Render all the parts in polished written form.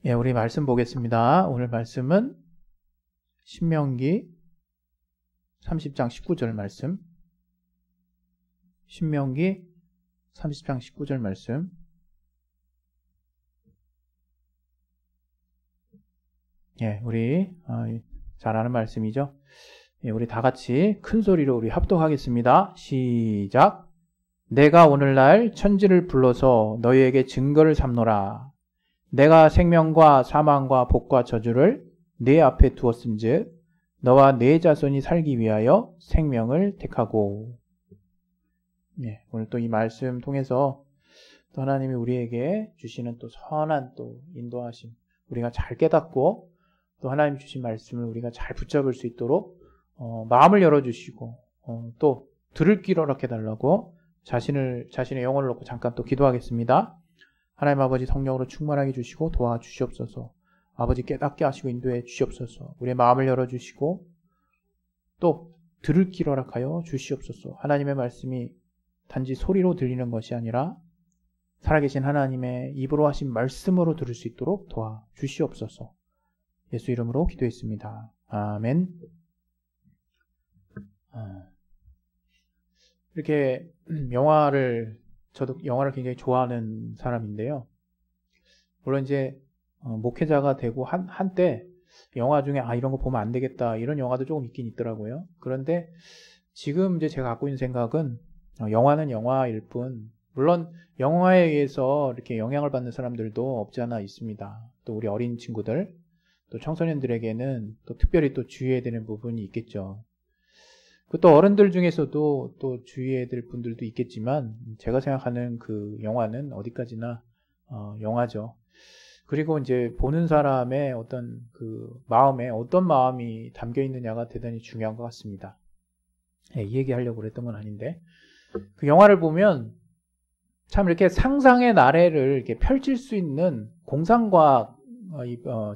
예, 우리 말씀 보겠습니다. 오늘 말씀은 신명기 30장 19절 말씀. 신명기 30장 19절 말씀. 예, 우리 잘 아는 말씀이죠. 예, 우리 다 같이 큰 소리로 우리 합독하겠습니다. 시작. 내가 오늘날 천지를 불러서 너희에게 증거를 삼노라. 내가 생명과 사망과 복과 저주를 네 앞에 두었은즉 너와 네 자손이 살기 위하여 생명을 택하고. 예, 오늘 또 이 말씀 통해서 또 하나님이 우리에게 주시는 또 선한 또 인도하심, 우리가 잘 깨닫고 또 하나님 주신 말씀을 우리가 잘 붙잡을 수 있도록 마음을 열어주시고 또 들을 귀를 허락해달라고 자신의 영혼을 놓고 잠깐 또 기도하겠습니다. 하나님 아버지 성령으로 충만하게 주시고 도와주시옵소서. 아버지 깨닫게 하시고 인도해 주시옵소서. 우리의 마음을 열어주시고 또 들을 귀를 허락하여 주시옵소서. 하나님의 말씀이 단지 소리로 들리는 것이 아니라 살아계신 하나님의 입으로 하신 말씀으로 들을 수 있도록 도와주시옵소서. 예수 이름으로 기도했습니다. 아멘. 이렇게 저도 영화를 굉장히 좋아하는 사람인데요. 물론 이제 목회자가 되고 한때 영화 중에 이런 거 보면 안 되겠다 이런 영화도 조금 있긴 있더라고요. 그런데 지금 이제 제가 갖고 있는 생각은 영화는 영화일 뿐, 물론 영화에 의해서 이렇게 영향을 받는 사람들도 없지 않아 있습니다. 또 우리 어린 친구들, 또 청소년들에게는 또 특별히 또 주의해야 되는 부분이 있겠죠. 또 어른들 중에서도 또 주의해야 될 분들도 있겠지만 제가 생각하는 그 영화는 어디까지나 영화죠. 그리고 이제 보는 사람의 어떤 그 마음에 어떤 마음이 담겨 있느냐가 대단히 중요한 것 같습니다. 예, 이 얘기 하려고 그랬던 건 아닌데, 그 영화를 보면 참 이렇게 상상의 나래를 이렇게 펼칠 수 있는 공상과학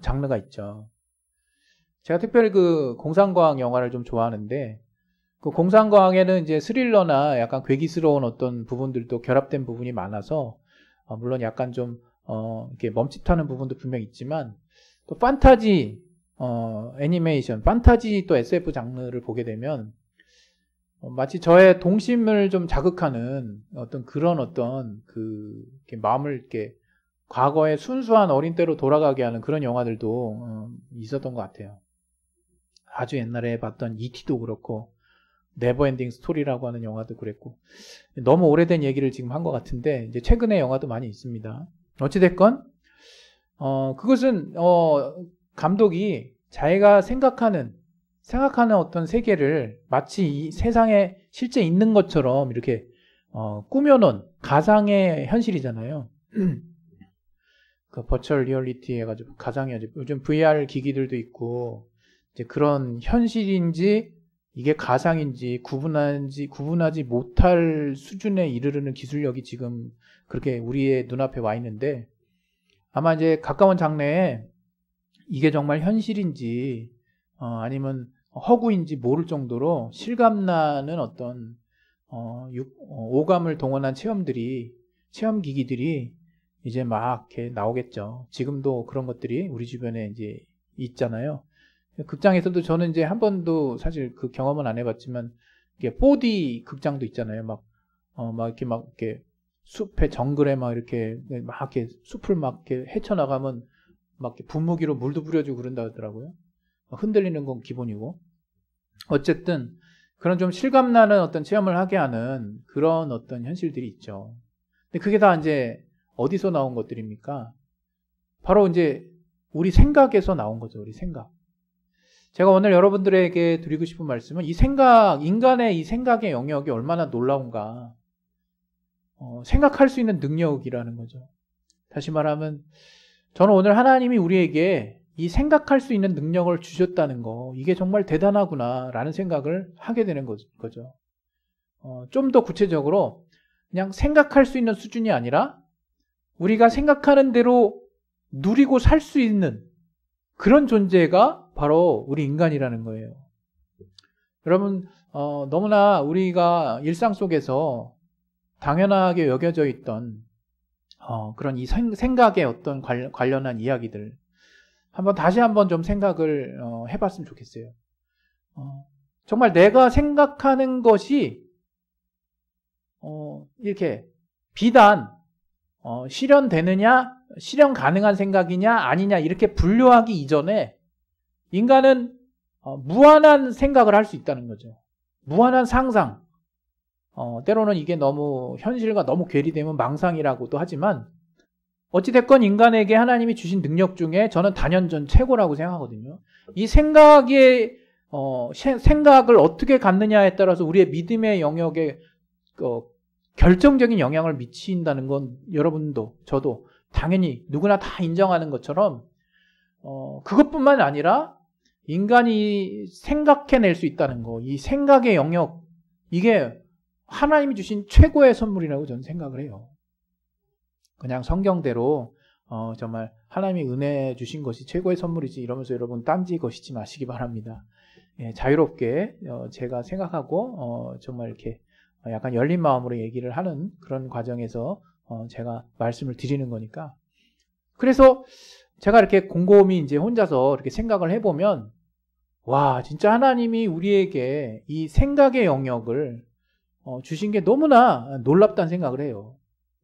장르가 있죠. 제가 특별히 그 공상과학 영화를 좀 좋아하는데, 그 공상과학에는 이제 스릴러나 약간 괴기스러운 어떤 부분들도 결합된 부분이 많아서 물론 약간 좀 이렇게 멈칫하는 부분도 분명히 있지만, 또 판타지 애니메이션, 판타지 또 SF 장르를 보게 되면 마치 저의 동심을 좀 자극하는 그런 이렇게 마음을 이렇게 과거의 순수한 어린 때로 돌아가게 하는 그런 영화들도 있었던 것 같아요. 아주 옛날에 봤던 E.T.도 그렇고 네버엔딩 스토리라고 하는 영화도 그랬고, 너무 오래된 얘기를 지금 한 것 같은데 이제 최근에 영화도 많이 있습니다. 어찌됐건 그것은 감독이 자기가 생각하는 어떤 세계를 마치 이 세상에 실제 있는 것처럼 이렇게 꾸며놓은 가상의 현실이잖아요. 그 버추얼 리얼리티 해가지고 가상의 현실, 요즘 VR 기기들도 있고, 이제 그런 현실인지 이게 가상인지 구분하지 못할 수준에 이르르는 기술력이 지금 그렇게 우리의 눈앞에 와 있는데, 아마 이제 가까운 장래에 이게 정말 현실인지 아니면 허구인지 모를 정도로 실감나는 어떤 오감을 동원한 체험기기들이 이제 막 이렇게 나오겠죠. 지금도 그런 것들이 우리 주변에 이제 있잖아요. 극장에서도 저는 이제 한 번도 사실 그 경험은 안 해봤지만, 이게 4D 극장도 있잖아요. 막 이렇게 숲의 정글에 막 이렇게 숲을 막 이렇게 헤쳐나가면 막 이렇게 분무기로 물도 뿌려주고 그런다 하더라고요. 흔들리는 건 기본이고. 어쨌든 그런 좀 실감나는 어떤 체험을 하게 하는 그런 어떤 현실들이 있죠. 근데 그게 다 이제 어디서 나온 것들입니까? 바로 이제 우리 생각에서 나온 거죠. 우리 생각. 제가 오늘 여러분들에게 드리고 싶은 말씀은 인간의 이 생각의 영역이 얼마나 놀라운가. 생각할 수 있는 능력이라는 거죠. 다시 말하면 저는 오늘 하나님이 우리에게 이 생각할 수 있는 능력을 주셨다는 거, 이게 정말 대단하구나 라는 생각을 하게 되는 거죠. 좀 더 구체적으로 그냥 생각할 수 있는 수준이 아니라 우리가 생각하는 대로 누리고 살 수 있는 그런 존재가 바로 우리 인간이라는 거예요. 여러분, 너무나 우리가 일상 속에서 당연하게 여겨져 있던 그런 이 생각의 어떤 관련한 이야기들 다시 한번 좀 생각을 해봤으면 좋겠어요. 정말 내가 생각하는 것이 이렇게 비단 실현되느냐, 실현 가능한 생각이냐 아니냐 이렇게 분류하기 이전에 인간은 무한한 생각을 할 수 있다는 거죠. 무한한 상상. 때로는 이게 너무 현실과 너무 괴리되면 망상이라고도 하지만 어찌됐건 인간에게 하나님이 주신 능력 중에 저는 단연전 최고라고 생각하거든요. 이 생각을 어떻게 갖느냐에 따라서 우리의 믿음의 영역에 결정적인 영향을 미친다는 건 여러분도 저도 당연히 누구나 다 인정하는 것처럼 그것뿐만 아니라 인간이 생각해낼 수 있다는 거, 이 생각의 영역, 이게 하나님이 주신 최고의 선물이라고 저는 생각을 해요. 그냥 성경대로 정말 하나님이 은혜 주신 것이 최고의 선물이지 이러면서 여러분 딴지 거시지 마시기 바랍니다. 예, 자유롭게 제가 생각하고 정말 이렇게 약간 열린 마음으로 얘기를 하는 그런 과정에서 제가 말씀을 드리는 거니까. 그래서 제가 이렇게 곰곰이 이제 혼자서 이렇게 생각을 해보면 와, 진짜 하나님이 우리에게 이 생각의 영역을 주신 게 너무나 놀랍다는 생각을 해요.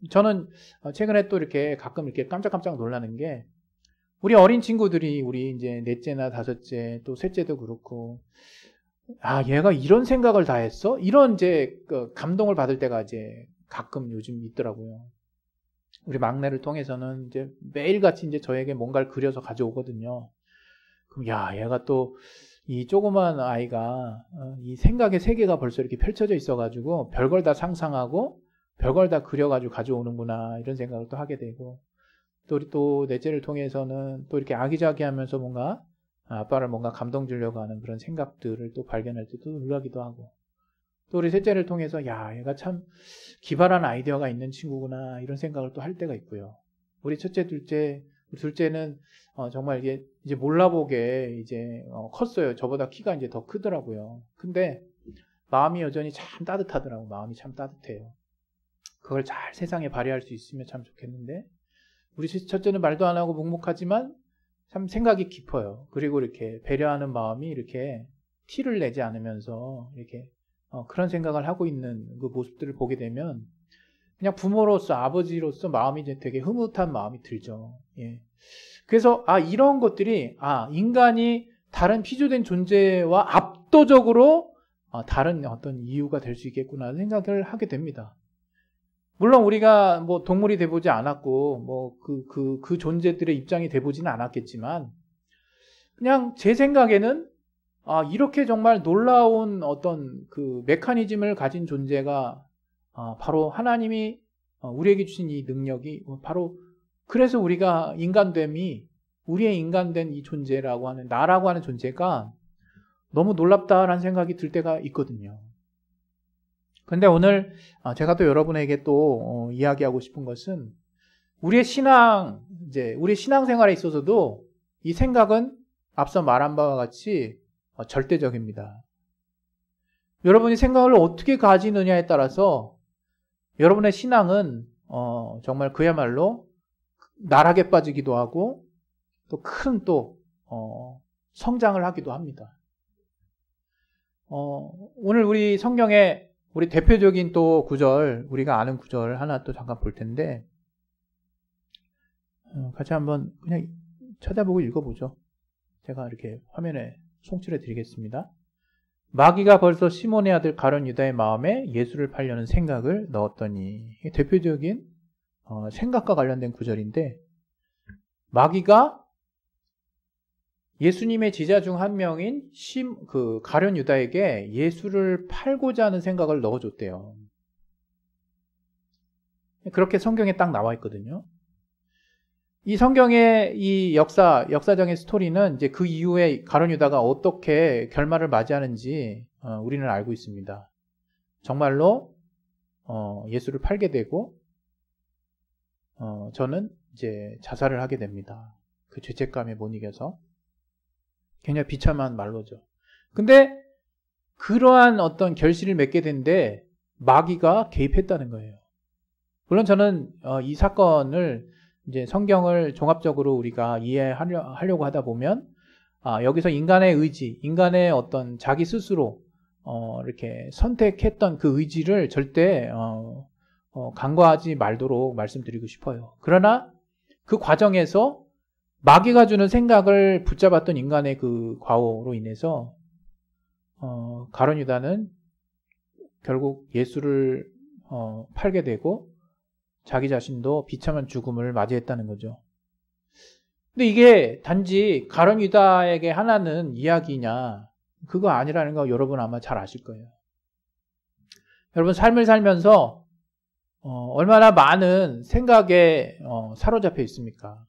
저는 최근에 또 이렇게 가끔 이렇게 깜짝깜짝 놀라는 게 우리 어린 친구들이 우리 이제 넷째나 다섯째 또 셋째도 그렇고 얘가 이런 생각을 다 했어? 이런 이제 감동을 받을 때가 이제 가끔 요즘 있더라고요. 우리 막내를 통해서는 이제 매일같이 이제 저에게 뭔가를 그려서 가져오거든요. 그럼 얘가 또 이 조그만 아이가 이 생각의 세계가 벌써 이렇게 펼쳐져 있어가지고 별걸 다 상상하고 별걸 다 그려가지고 가져오는구나 이런 생각을 또 하게 되고 또 우리 또 넷째를 통해서는 또 이렇게 아기자기하면서 뭔가 아빠를 뭔가 감동 주려고 하는 그런 생각들을 또 발견할 때 또 놀라기도 하고 또 우리 셋째를 통해서 얘가 참 기발한 아이디어가 있는 친구구나 이런 생각을 또 할 때가 있고요. 우리 첫째, 둘째는 정말 이제 몰라보게 이제 컸어요. 저보다 키가 이제 더 크더라고요. 근데 마음이 여전히 참 따뜻하더라고요. 마음이 참 따뜻해요. 그걸 잘 세상에 발휘할 수 있으면 참 좋겠는데 우리 첫째는 말도 안 하고 묵묵하지만 참 생각이 깊어요. 그리고 이렇게 배려하는 마음이 이렇게 티를 내지 않으면서 이렇게 그런 생각을 하고 있는 그 모습들을 보게 되면 그냥 부모로서 아버지로서 마음이 이제 되게 흐뭇한 마음이 들죠. 예. 그래서 이런 것들이 인간이 다른 피조된 존재와 압도적으로 다른 어떤 이유가 될 수 있겠구나 생각을 하게 됩니다. 물론 우리가 뭐 동물이 돼보지 않았고 뭐 그 존재들의 입장이 돼보지는 않았겠지만 그냥 제 생각에는 이렇게 정말 놀라운 어떤 그 메커니즘을 가진 존재가 바로 하나님이 우리에게 주신 이 능력이 바로 그래서 우리가 인간됨이 우리의 인간된 이 존재라고 하는 나라고 하는 존재가 너무 놀랍다라는 생각이 들 때가 있거든요. 근데 오늘 제가 또 여러분에게 또 이야기하고 싶은 것은 우리의 신앙생활에 있어서도 이 생각은 앞서 말한 바와 같이 절대적입니다. 여러분이 생각을 어떻게 가지느냐에 따라서 여러분의 신앙은 정말 그야말로 나락에 빠지기도 하고 또 큰 성장을 하기도 합니다. 오늘 우리 성경에 우리 대표적인 또 구절, 우리가 아는 구절 하나 또 잠깐 볼 텐데 같이 한번 그냥 쳐다보고 읽어보죠. 제가 이렇게 화면에 송출해 드리겠습니다. 마귀가 벌써 시몬의 아들 가룟 유다의 마음에 예수를 팔려는 생각을 넣었더니, 이게 대표적인 생각과 관련된 구절인데 마귀가 예수님의 제자 중 한 명인 가룟 유다에게 예수를 팔고자 하는 생각을 넣어줬대요. 그렇게 성경에 딱 나와 있거든요. 이 성경의 이 역사적인 스토리는 이제 그 이후에 가룟 유다가 어떻게 결말을 맞이하는지 우리는 알고 있습니다. 정말로 예수를 팔게 되고 저는 이제 자살을 하게 됩니다. 그 죄책감에 못 이겨서. 굉장히 비참한 말로죠. 근데 그러한 어떤 결실을 맺게 된데 마귀가 개입했다는 거예요. 물론 저는 이 사건을 이제 성경을 종합적으로 우리가 이해하려고 하다 보면 여기서 인간의 의지, 인간의 어떤 자기 스스로 이렇게 선택했던 그 의지를 절대 간과하지 말도록 말씀드리고 싶어요. 그러나 그 과정에서 마귀가 주는 생각을 붙잡았던 인간의 그 과오로 인해서 가룟 유다는 결국 예수를 팔게 되고 자기 자신도 비참한 죽음을 맞이했다는 거죠. 근데 이게 단지 가룟 유다에게 하나는 이야기냐, 그거 아니라는 거 여러분 아마 잘 아실 거예요. 여러분 삶을 살면서 얼마나 많은 생각에 사로잡혀 있습니까?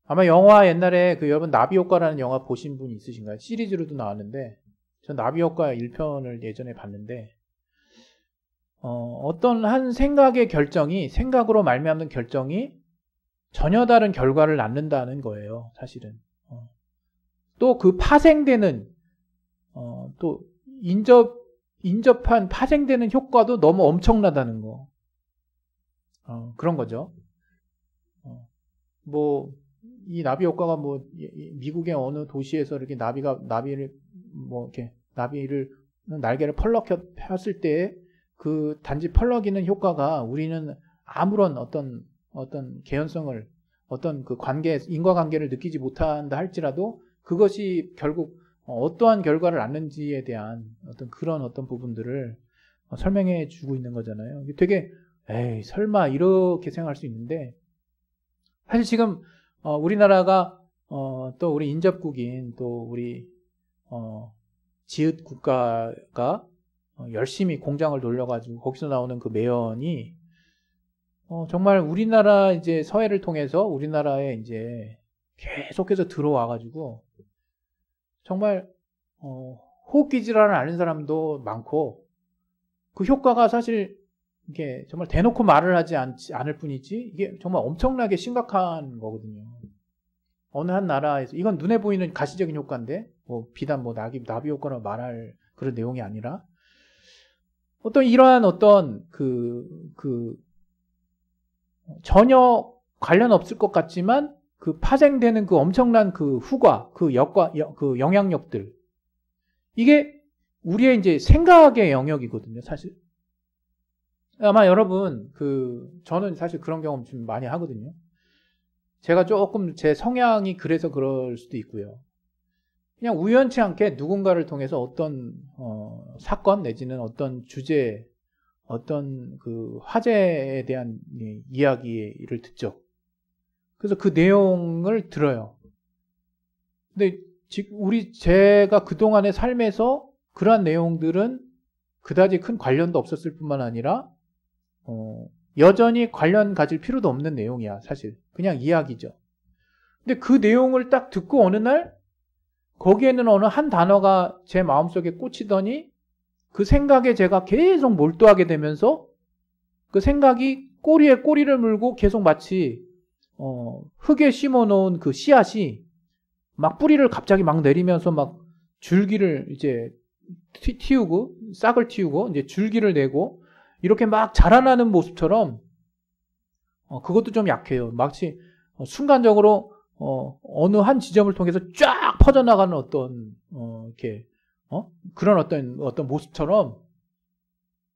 아마 영화 옛날에 여러분 나비효과라는 영화 보신 분 있으신가요? 시리즈로도 나왔는데 전 나비효과 1편을 예전에 봤는데 어떤 한 생각의 결정이, 생각으로 말미암는 결정이 전혀 다른 결과를 낳는다는 거예요, 사실은. 또 그 파생되는 또 인접한 파생되는 효과도 너무 엄청나다는 거. 그런 거죠. 이 나비 효과가 미국의 어느 도시에서 이렇게 나비를 날개를 펄럭 폈을 때 그 단지 펄럭이는 효과가 우리는 아무런 어떤 개연성을, 어떤 그 인과관계를 느끼지 못한다 할지라도 그것이 결국 어떠한 결과를 낳는지에 대한 어떤 부분들을 설명해 주고 있는 거잖아요. 되게 설마 이렇게 생각할 수 있는데, 사실 지금 우리나라가 또 우리 인접국인 또 우리 지읒 국가가 열심히 공장을 돌려가지고 거기서 나오는 그 매연이 정말 우리나라 이제 서해를 통해서 우리나라에 이제 계속해서 들어와가지고 정말 호흡기 질환을 앓는 사람도 많고, 그 효과가 사실 이게 정말 대놓고 말을 하지 않을 뿐이지 이게 정말 엄청나게 심각한 거거든요. 어느 한 나라에서, 이건 눈에 보이는 가시적인 효과인데 비단 나비 효과로 말할 그런 내용이 아니라 이러한 전혀 관련 없을 것 같지만 그 파생되는 그 엄청난 그 후과, 그 영향력들, 이게 우리의 이제 생각의 영역이거든요, 사실. 아마 여러분 저는 사실 그런 경험 좀 많이 하거든요. 제가 조금 제 성향이 그래서 그럴 수도 있고요. 그냥 우연치 않게 누군가를 통해서 어떤 사건 내지는 어떤 주제, 어떤 그 화제에 대한 이야기를 듣죠. 그래서 그 내용을 들어요. 근데 제가 그동안의 삶에서 그러한 내용들은 그다지 큰 관련도 없었을 뿐만 아니라 여전히 관련 가질 필요도 없는 내용이야, 사실. 그냥 이야기죠. 근데 그 내용을 딱 듣고 어느 날 거기에는 어느 한 단어가 제 마음속에 꽂히더니 그 생각에 제가 계속 몰두하게 되면서 그 생각이 꼬리에 꼬리를 물고 계속 마치 흙에 심어놓은 그 씨앗이 막 뿌리를 갑자기 막 내리면서 막 줄기를 이제 틔우고 싹을 틔우고 이제 줄기를 내고 이렇게 막 자라나는 모습처럼 그것도 좀 약해요. 마치 순간적으로 어느 한 지점을 통해서 쫙 퍼져나가는 그런 어떤 모습처럼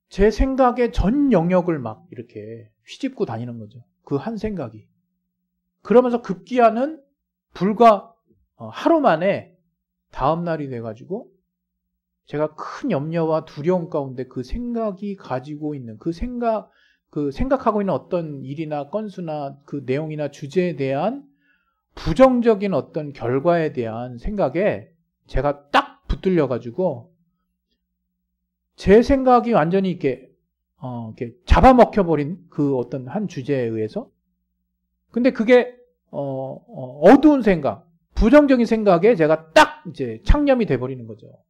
제 생각의 전 영역을 막 이렇게 휘집고 다니는 거죠. 그 한 생각이. 그러면서 급기야는 불과 하루 만에 다음 날이 돼가지고 제가 큰 염려와 두려움 가운데 그 생각이 가지고 있는 생각하고 있는 어떤 일이나 건수나 그 내용이나 주제에 대한 부정적인 어떤 결과에 대한 생각에 제가 딱 붙들려가지고 제 생각이 완전히 이렇게 잡아먹혀버린 그 어떤 한 주제에 의해서. 근데 그게 어두운 생각, 부정적인 생각에 제가 딱 이제 창념이 돼버리는 거죠.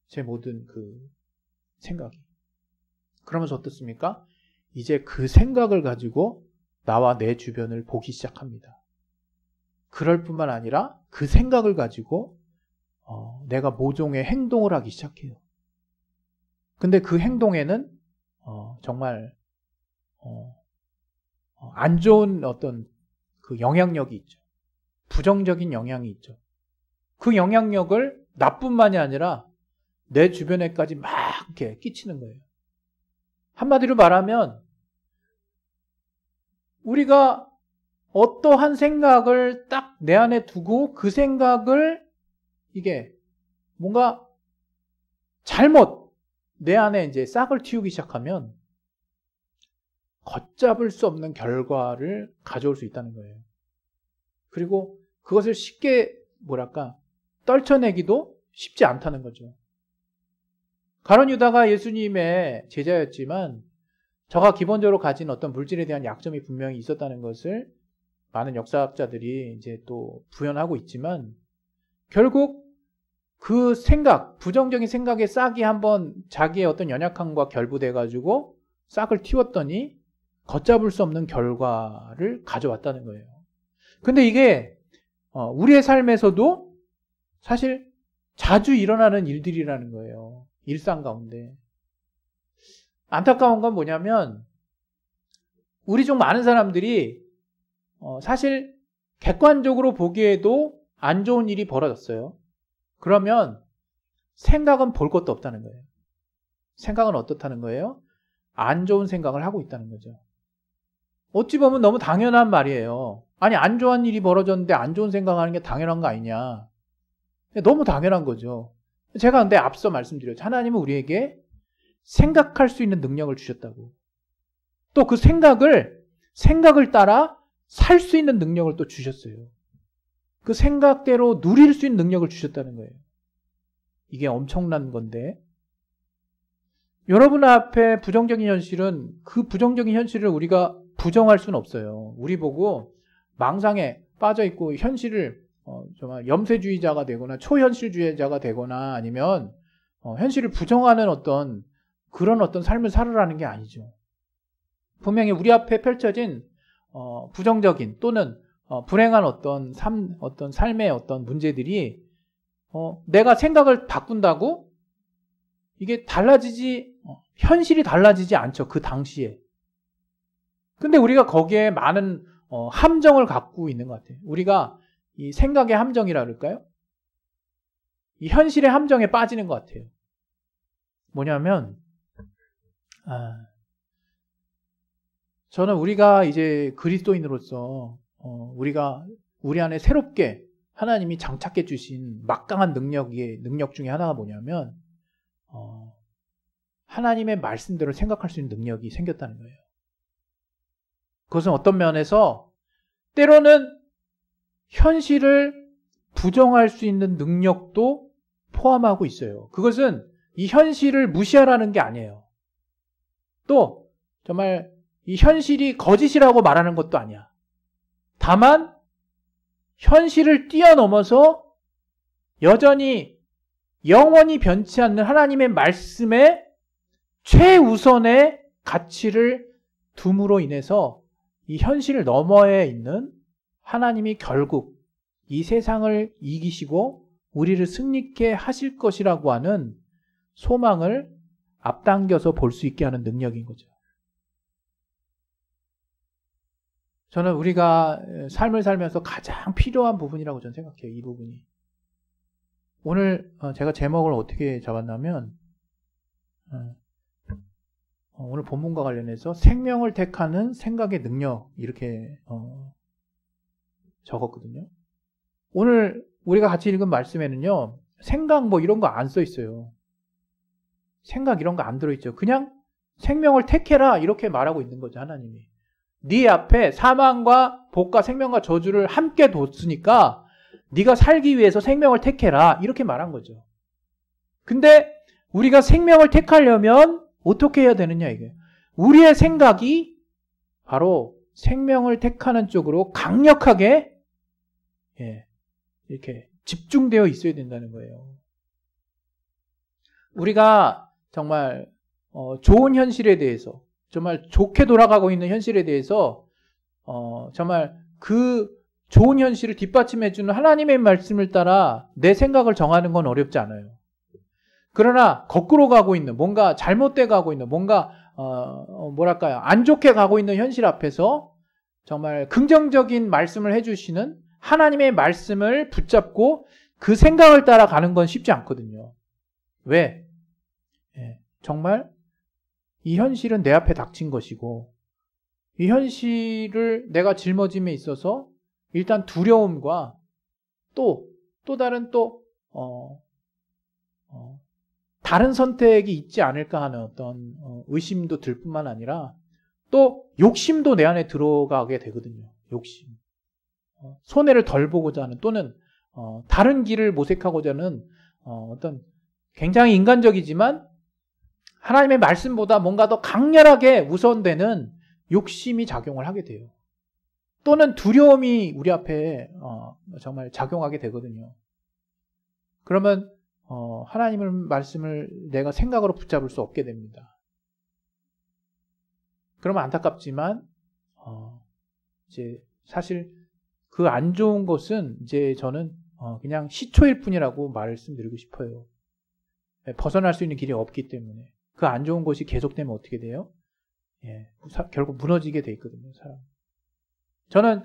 제 모든 그 생각이. 그러면서 어떻습니까? 이제 그 생각을 가지고 나와 내 주변을 보기 시작합니다. 그럴 뿐만 아니라 그 생각을 가지고 내가 모종의 행동을 하기 시작해요. 근데 그 행동에는 정말 안 좋은 어떤 그 영향력이 있죠. 부정적인 영향이 있죠. 그 영향력을 나뿐만이 아니라 내 주변에까지 막 이렇게 끼치는 거예요. 한마디로 말하면 우리가 어떠한 생각을 딱 내 안에 두고 그 생각을 이게 뭔가 잘못 내 안에 이제 싹을 틔우기 시작하면 걷잡을 수 없는 결과를 가져올 수 있다는 거예요. 그리고 그것을 쉽게 떨쳐내기도 쉽지 않다는 거죠. 가룟 유다가 예수님의 제자였지만 저가 기본적으로 가진 어떤 물질에 대한 약점이 분명히 있었다는 것을 많은 역사학자들이 이제 또 부연하고 있지만 결국 그 생각, 부정적인 생각의 싹이 한번 자기의 어떤 연약함과 결부돼가지고 싹을 틔웠더니 걷잡을 수 없는 결과를 가져왔다는 거예요. 근데 이게 우리의 삶에서도 사실 자주 일어나는 일들이라는 거예요. 일상 가운데. 안타까운 건 뭐냐면 우리 중 많은 사람들이 사실 객관적으로 보기에도 안 좋은 일이 벌어졌어요. 그러면 생각은 볼 것도 없다는 거예요. 생각은 어떻다는 거예요? 안 좋은 생각을 하고 있다는 거죠. 어찌 보면 너무 당연한 말이에요. 아니 안 좋은 일이 벌어졌는데 안 좋은 생각하는 게 당연한 거 아니냐. 너무 당연한 거죠. 제가 근데 앞서 말씀드렸죠. 하나님은 우리에게 생각할 수 있는 능력을 주셨다고. 또 그 생각을 따라 살 수 있는 능력을 또 주셨어요. 그 생각대로 누릴 수 있는 능력을 주셨다는 거예요. 이게 엄청난 건데 여러분 앞에 부정적인 현실은 그 부정적인 현실을 우리가 부정할 수는 없어요. 우리 보고 망상에 빠져 있고 현실을 정말 염세주의자가 되거나 초현실주의자가 되거나 아니면 현실을 부정하는 그런 어떤 삶을 살으라는 게 아니죠. 분명히 우리 앞에 펼쳐진 부정적인 또는 불행한 어떤 삶의 어떤 문제들이 내가 생각을 바꾼다고 이게 현실이 달라지지 않죠. 그 당시에. 근데 우리가 거기에 많은 함정을 갖고 있는 것 같아요. 우리가 이 생각의 함정이라 그럴까요? 이 현실의 함정에 빠지는 것 같아요. 뭐냐면 저는 우리가 이제 그리스도인으로서 우리가 우리 안에 새롭게 하나님이 장착해 주신 막강한 능력 중에 하나가 뭐냐면 하나님의 말씀대로 생각할 수 있는 능력이 생겼다는 거예요. 그것은 어떤 면에서 때로는 현실을 부정할 수 있는 능력도 포함하고 있어요. 그것은 이 현실을 무시하라는 게 아니에요. 또 정말 이 현실이 거짓이라고 말하는 것도 아니야. 다만 현실을 뛰어넘어서 여전히 영원히 변치 않는 하나님의 말씀에 최우선의 가치를 둠으로 인해서 이 현실 너머에 있는 하나님이 결국 이 세상을 이기시고 우리를 승리케 하실 것이라고 하는 소망을 앞당겨서 볼 수 있게 하는 능력인 거죠. 저는 우리가 삶을 살면서 가장 필요한 부분이라고 저는 생각해요. 이 부분이. 오늘 제가 제목을 어떻게 잡았냐면 오늘 본문과 관련해서 생명을 택하는 생각의 능력 이렇게 적었거든요. 오늘 우리가 같이 읽은 말씀에는요. 생각 이런 거 안 써 있어요. 생각 이런 거 안 들어있죠. 그냥 생명을 택해라 이렇게 말하고 있는 거죠. 하나님이. 네 앞에 사망과 복과 생명과 저주를 함께 뒀으니까 네가 살기 위해서 생명을 택해라 이렇게 말한 거죠. 근데 우리가 생명을 택하려면 어떻게 해야 되느냐 이게. 우리의 생각이 바로 생명을 택하는 쪽으로 강력하게 이렇게 집중되어 있어야 된다는 거예요. 우리가 정말 좋은 현실에 대해서 정말 좋게 돌아가고 있는 현실에 대해서 정말 그 좋은 현실을 뒷받침해주는 하나님의 말씀을 따라 내 생각을 정하는 건 어렵지 않아요. 그러나 거꾸로 가고 있는 뭔가 잘못돼 가고 있는 뭔가 뭐랄까요? 안 좋게 가고 있는 현실 앞에서 정말 긍정적인 말씀을 해주시는 하나님의 말씀을 붙잡고 그 생각을 따라가는 건 쉽지 않거든요. 왜? 정말 이 현실은 내 앞에 닥친 것이고 이 현실을 내가 짊어짐에 있어서 일단 두려움과 또 다른 다른 선택이 있지 않을까 하는 어떤 의심도 들 뿐만 아니라 또 욕심도 내 안에 들어가게 되거든요. 욕심. 손해를 덜 보고자 하는 또는 다른 길을 모색하고자 하는 어떤 굉장히 인간적이지만 하나님의 말씀보다 뭔가 더 강렬하게 우선되는 욕심이 작용을 하게 돼요. 또는 두려움이 우리 앞에 정말 작용하게 되거든요. 그러면 하나님의 말씀을 내가 생각으로 붙잡을 수 없게 됩니다. 그러면 안타깝지만 이제 사실 그 안 좋은 것은 이제 저는 그냥 시초일 뿐이라고 말씀드리고 싶어요. 벗어날 수 있는 길이 없기 때문에 그 안 좋은 것이 계속되면 어떻게 돼요? 결국 무너지게 돼 있거든요. 저는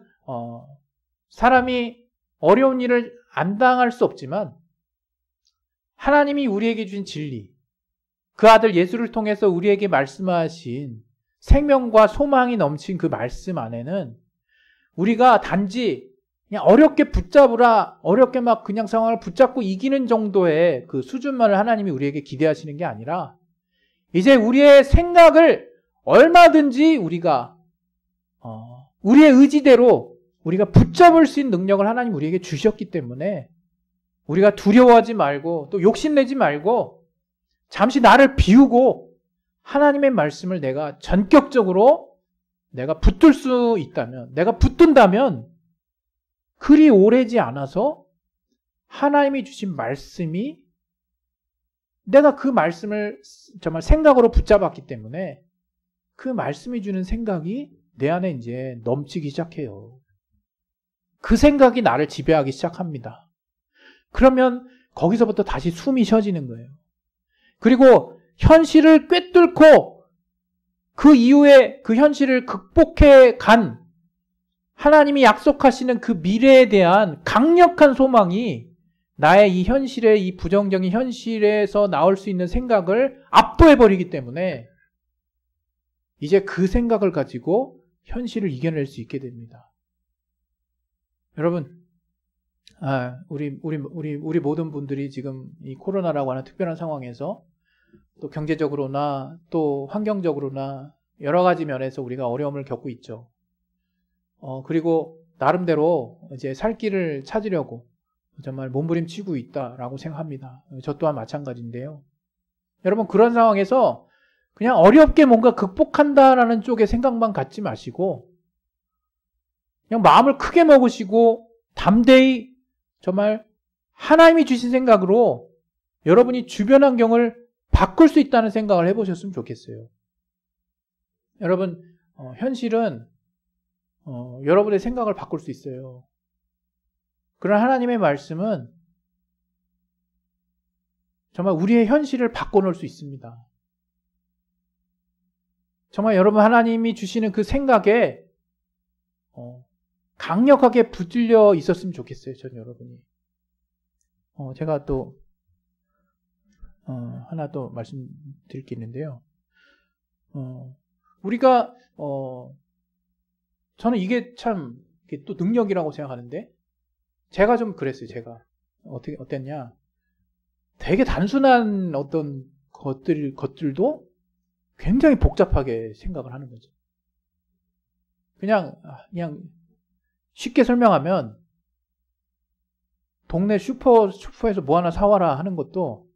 사람이 어려운 일을 안 당할 수 없지만 하나님이 우리에게 주신 진리, 그 아들 예수를 통해서 우리에게 말씀하신 생명과 소망이 넘친 그 말씀 안에는 우리가 단지 그냥 어렵게 어렵게 막 그냥 상황을 붙잡고 이기는 정도의 그 수준만을 하나님이 우리에게 기대하시는 게 아니라 이제 우리의 생각을 얼마든지 우리가 우리의 의지대로 우리가 붙잡을 수 있는 능력을 하나님 우리에게 주셨기 때문에 우리가 두려워하지 말고 또 욕심내지 말고 잠시 나를 비우고 하나님의 말씀을 내가 전격적으로 내가 붙들 수 있다면, 내가 붙든다면 그리 오래지 않아서 하나님이 주신 말씀이 내가 그 말씀을 정말 생각으로 붙잡았기 때문에 그 말씀이 주는 생각이 내 안에 이제 넘치기 시작해요. 그 생각이 나를 지배하기 시작합니다. 그러면 거기서부터 다시 숨이 쉬어지는 거예요. 그리고 현실을 꿰뚫고 그 이후에 그 현실을 극복해 간 하나님이 약속하시는 그 미래에 대한 강력한 소망이 나의 이 현실의 이 부정적인 현실에서 나올 수 있는 생각을 압도해버리기 때문에 이제 그 생각을 가지고 현실을 이겨낼 수 있게 됩니다. 여러분, 우리 모든 분들이 지금 이 코로나라고 하는 특별한 상황에서 또 경제적으로나 또 환경적으로나 여러 가지 면에서 우리가 어려움을 겪고 있죠. 그리고 나름대로 이제 살 길을 찾으려고 정말 몸부림치고 있다라고 생각합니다. 저 또한 마찬가지인데요. 여러분, 그런 상황에서 그냥 어렵게 뭔가 극복한다라는 쪽의 생각만 갖지 마시고 그냥 마음을 크게 먹으시고 담대히 정말 하나님이 주신 생각으로 여러분이 주변 환경을 바꿀 수 있다는 생각을 해보셨으면 좋겠어요. 여러분, 현실은 여러분의 생각을 바꿀 수 있어요. 그러나 하나님의 말씀은 정말 우리의 현실을 바꿔놓을 수 있습니다. 정말 여러분 하나님이 주시는 그 생각에 강력하게 붙들려 있었으면 좋겠어요. 전 여러분이. 제가 또 하나 또 말씀드릴 게 있는데요. 우리가 저는 이게 참 또 능력이라고 생각하는데 제가 좀 그랬어요. 제가 어땠냐? 되게 단순한 어떤 것들도 굉장히 복잡하게 생각을 하는 거죠. 그냥 쉽게 설명하면 동네 슈퍼에서 뭐 하나 사와라 하는 것도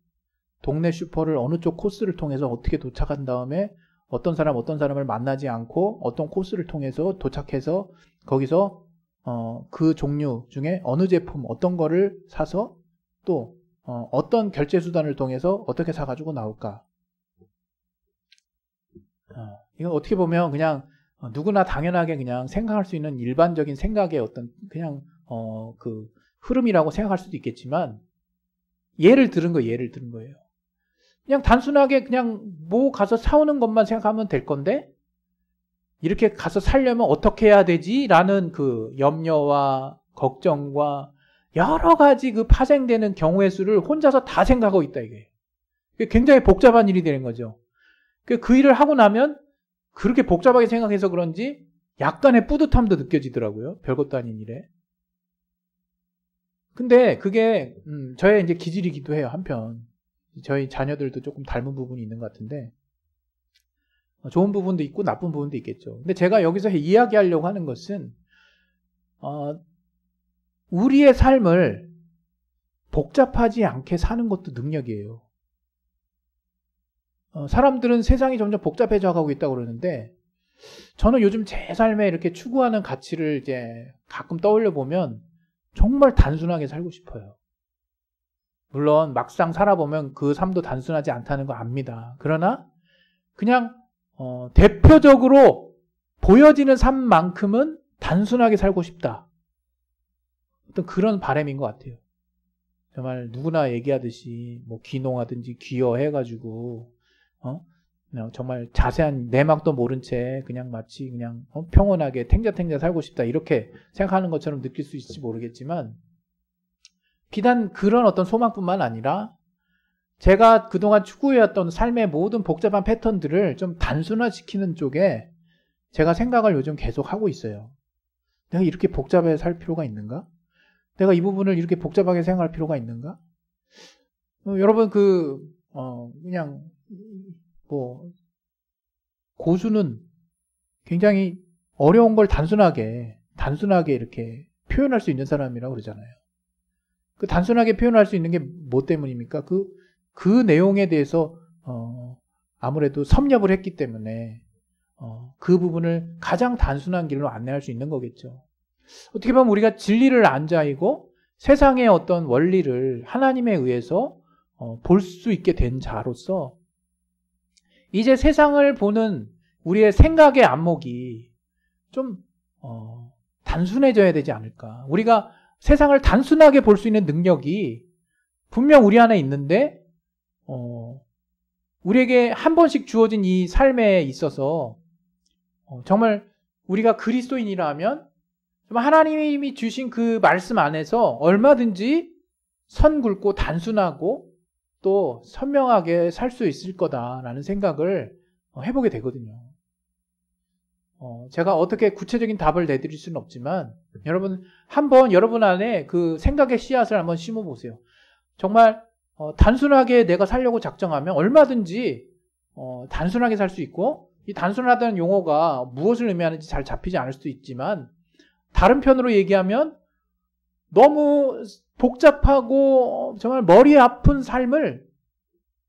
동네 슈퍼를 어느 쪽 코스를 통해서 어떻게 도착한 다음에 어떤 사람을 만나지 않고 어떤 코스를 통해서 도착해서 거기서 그 종류 중에 어느 제품 어떤 거를 사서 또 어떤 결제 수단을 통해서 어떻게 사가지고 나올까. 이건 어떻게 보면 그냥 누구나 당연하게 그냥 생각할 수 있는 일반적인 생각의 어떤 그냥 그 흐름이라고 생각할 수도 있겠지만 예를 들은 거예요. 그냥 단순하게 그냥 뭐 가서 사오는 것만 생각하면 될 건데 이렇게 가서 살려면 어떻게 해야 되지? 라는 그 염려와 걱정과 여러 가지 그 파생되는 경우의 수를 혼자서 다 생각하고 있다 이게. 굉장히 복잡한 일이 되는 거죠. 그 일을 하고 나면 그렇게 복잡하게 생각해서 그런지 약간의 뿌듯함도 느껴지더라고요. 별것도 아닌 일에. 근데 그게 저의 이제 기질이기도 해요. 한편 저희 자녀들도 조금 닮은 부분이 있는 것 같은데 좋은 부분도 있고 나쁜 부분도 있겠죠. 근데 제가 여기서 이야기하려고 하는 것은 우리의 삶을 복잡하지 않게 사는 것도 능력이에요. 사람들은 세상이 점점 복잡해져 가고 있다고 그러는데 저는 요즘 제 삶에 이렇게 추구하는 가치를 이제 가끔 떠올려 보면 정말 단순하게 살고 싶어요. 물론 막상 살아보면 그 삶도 단순하지 않다는 거 압니다. 그러나 그냥 대표적으로 보여지는 삶만큼은 단순하게 살고 싶다. 어떤 그런 바람인 것 같아요. 정말 누구나 얘기하듯이 뭐 귀농하든지 귀여해가지고 정말 자세한 내막도 모른 채 그냥 마치 그냥 평온하게 탱자탱자 살고 싶다 이렇게 생각하는 것처럼 느낄 수 있을지 모르겠지만 비단 그런 어떤 소망뿐만 아니라 제가 그동안 추구해왔던 삶의 모든 복잡한 패턴들을 좀 단순화시키는 쪽에 제가 생각을 요즘 계속 하고 있어요. 내가 이렇게 복잡하게 살 필요가 있는가? 내가 이 부분을 이렇게 복잡하게 생각할 필요가 있는가? 여러분 그냥 뭐 고수는 굉장히 어려운 걸 단순하게 이렇게 표현할 수 있는 사람이라고 그러잖아요. 그 단순하게 표현할 수 있는 게 뭐 때문입니까? 그 내용에 대해서 아무래도 섭렵을 했기 때문에 그 부분을 가장 단순한 길로 안내할 수 있는 거겠죠. 어떻게 보면 우리가 진리를 안 자이고 세상의 어떤 원리를 하나님에 의해서 볼 수 있게 된 자로서 이제 세상을 보는 우리의 생각의 안목이 좀 단순해져야 되지 않을까. 우리가 세상을 단순하게 볼 수 있는 능력이 분명 우리 안에 있는데 우리에게 한 번씩 주어진 이 삶에 있어서 정말 우리가 그리스도인이라면 하나님이 주신 그 말씀 안에서 얼마든지 선 굵고 단순하고 또 선명하게 살 수 있을 거다라는 생각을 해보게 되거든요. 제가 어떻게 구체적인 답을 내드릴 수는 없지만 여러분 한번 여러분 안에 그 생각의 씨앗을 한번 심어보세요. 정말 단순하게 내가 살려고 작정하면 얼마든지 단순하게 살 수 있고 이 단순하다는 용어가 무엇을 의미하는지 잘 잡히지 않을 수도 있지만 다른 편으로 얘기하면 너무 복잡하고 정말 머리 아픈 삶을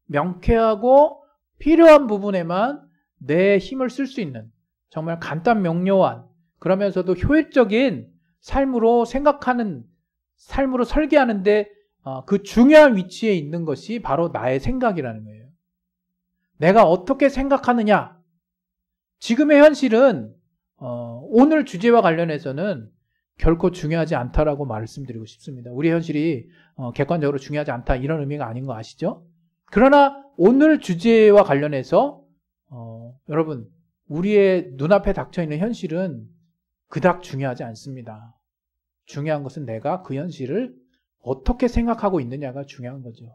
명쾌하고 필요한 부분에만 내 힘을 쓸 수 있는 정말 간단 명료한 그러면서도 효율적인 삶으로 생각하는 삶으로 설계하는데 그 중요한 위치에 있는 것이 바로 나의 생각이라는 거예요. 내가 어떻게 생각하느냐. 지금의 현실은 오늘 주제와 관련해서는 결코 중요하지 않다라고 말씀드리고 싶습니다. 우리 현실이 객관적으로 중요하지 않다 이런 의미가 아닌 거 아시죠? 그러나 오늘 주제와 관련해서 여러분 우리의 눈앞에 닥쳐있는 현실은 그닥 중요하지 않습니다. 중요한 것은 내가 그 현실을 어떻게 생각하고 있느냐가 중요한 거죠.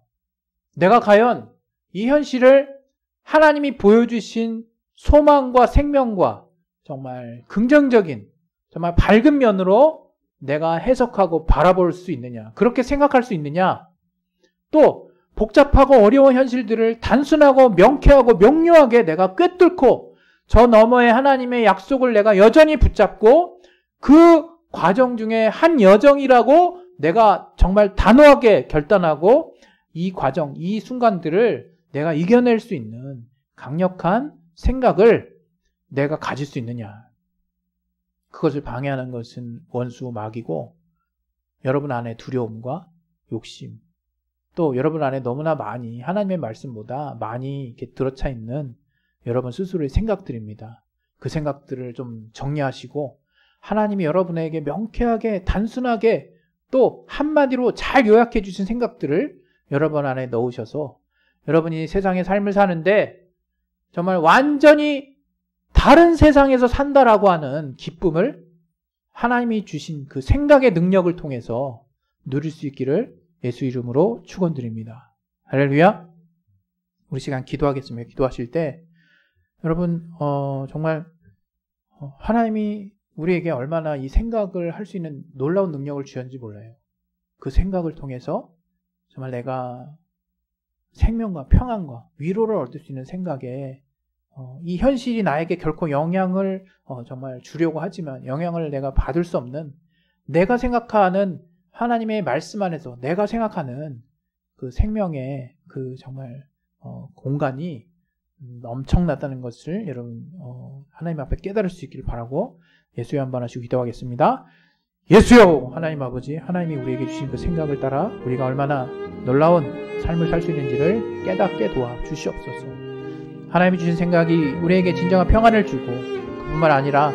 내가 과연 이 현실을 하나님이 보여주신 소망과 생명과 정말 긍정적인 정말 밝은 면으로 내가 해석하고 바라볼 수 있느냐, 그렇게 생각할 수 있느냐, 또 복잡하고 어려운 현실들을 단순하고 명쾌하고 명료하게 내가 꿰뚫고 저 너머의 하나님의 약속을 내가 여전히 붙잡고 그 과정 중에 한 여정이라고 내가 정말 단호하게 결단하고 이 과정, 이 순간들을 내가 이겨낼 수 있는 강력한 생각을 내가 가질 수 있느냐. 그것을 방해하는 것은 원수 마귀고 여러분 안에 두려움과 욕심 또 여러분 안에 너무나 많이 하나님의 말씀보다 많이 이렇게 들어차 있는 여러분 스스로의 생각들입니다. 그 생각들을 좀 정리하시고 하나님이 여러분에게 명쾌하게 단순하게 또 한마디로 잘 요약해 주신 생각들을 여러분 안에 넣으셔서 여러분이 세상의 삶을 사는데 정말 완전히 다른 세상에서 산다라고 하는 기쁨을 하나님이 주신 그 생각의 능력을 통해서 누릴 수 있기를 예수 이름으로 축원드립니다. 할렐루야. 우리 시간 기도하겠습니다. 기도하실 때 여러분 정말 하나님이 우리에게 얼마나 이 생각을 할 수 있는 놀라운 능력을 주셨는지 몰라요. 그 생각을 통해서 정말 내가 생명과 평안과 위로를 얻을 수 있는 생각에 이 현실이 나에게 결코 영향을 정말 주려고 하지만 영향을 내가 받을 수 없는 내가 생각하는 하나님의 말씀 안에서 내가 생각하는 그 생명의 그 정말 공간이 엄청나다는 것을 여러분 하나님 앞에 깨달을 수 있기를 바라고 예수여 한번 하시고 기도하겠습니다. 예수여 하나님 아버지, 하나님이 우리에게 주신 그 생각을 따라 우리가 얼마나 놀라운 삶을 살 수 있는지를 깨닫게 도와주시옵소서. 하나님이 주신 생각이 우리에게 진정한 평안을 주고 그뿐만 아니라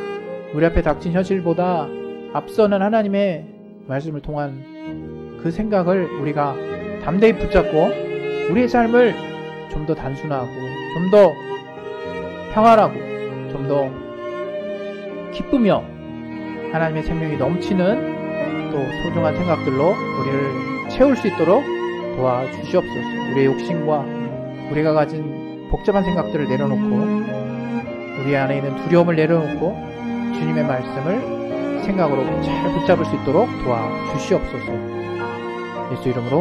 우리 앞에 닥친 현실보다 앞서는 하나님의 말씀을 통한 그 생각을 우리가 담대히 붙잡고 우리의 삶을 좀 더 단순하고 좀 더 평안하고 좀 더 기쁘며 하나님의 생명이 넘치는 또 소중한 생각들로 우리를 채울 수 있도록 도와주시옵소서. 우리의 욕심과 우리가 가진 복잡한 생각들을 내려놓고 우리 안에 있는 두려움을 내려놓고 주님의 말씀을 생각으로 잘 붙잡을 수 있도록 도와주시옵소서. 예수 이름으로